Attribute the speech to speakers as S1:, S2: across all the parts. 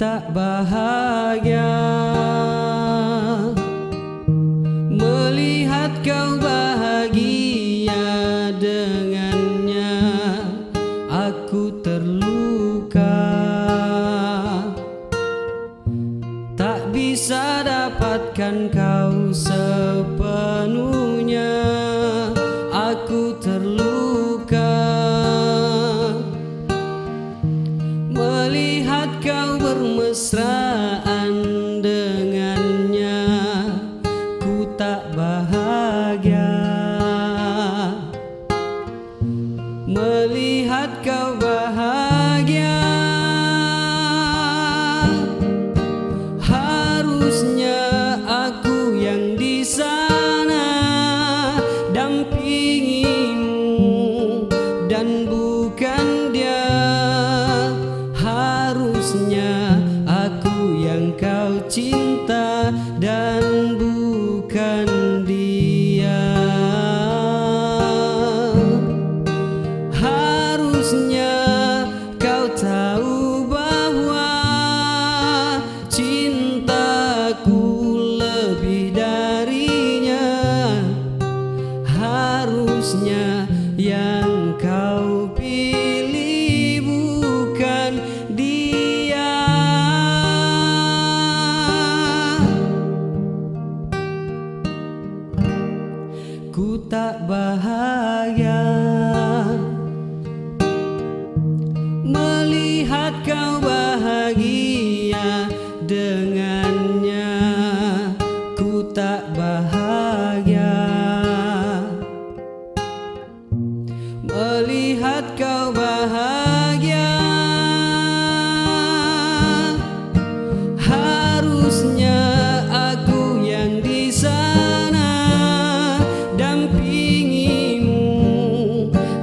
S1: tak bahagia melihat kau bahagia dengannya. Aku terluka, tak bisa dapatkan kau sepenuhnya. Aku terluka melihat kau bermesraan dengannya. Ku tak bahagia melihat kau bahagia. Harusnya aku yang di sana dampingimu dan bukan dia. Harusnya aku yang kau cinta dan bukan dia. Harusnya kau tahu bahwa cintaku lebih darinya. Harusnya yang kau pilih bukan dia. Ku tak bahagia melihat kau bahagia dengannya. Ku tak bahagia melihat kau bahagia. Harusnya aku yang di sana dampingimu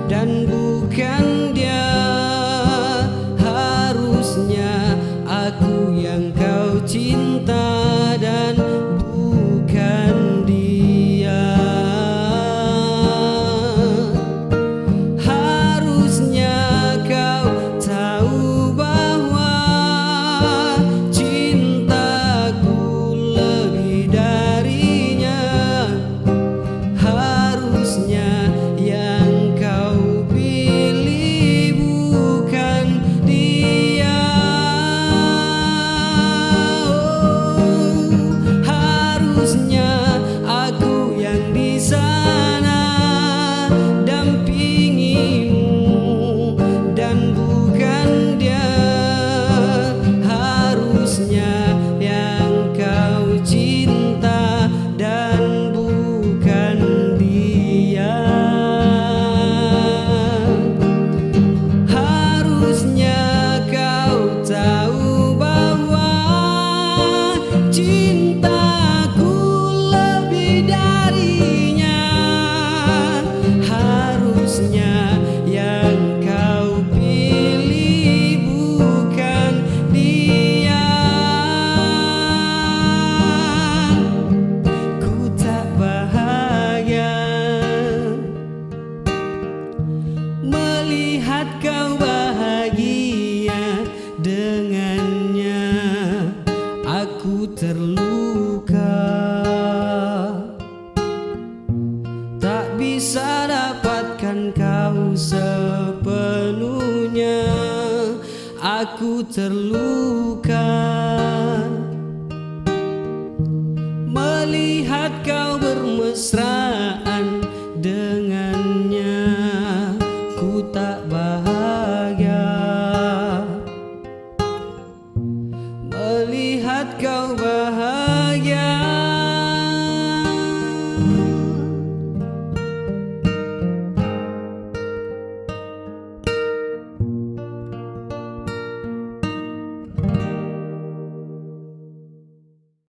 S1: dan bukan dia. Harusnya aku yang kau cinta dan bukan dia. Harusnya kau tahu bahwa cintaku lebih darinya. Harusnya yang kau pilih bukan dia. Harusnya aku yang di sana dampingimu dan bukan dia. Harusnya yang kau cinta dan bukan dia. Harusnya kau tahu bahwa cintaku lebih darinya. Harusnya yang kau pilih bukan dia. Ku tak bahagia melihat kau bahagia dengannya. Aku terluka, tak bisa dapatkan kau sepenuhnya. Aku terluka melihat kau bermesra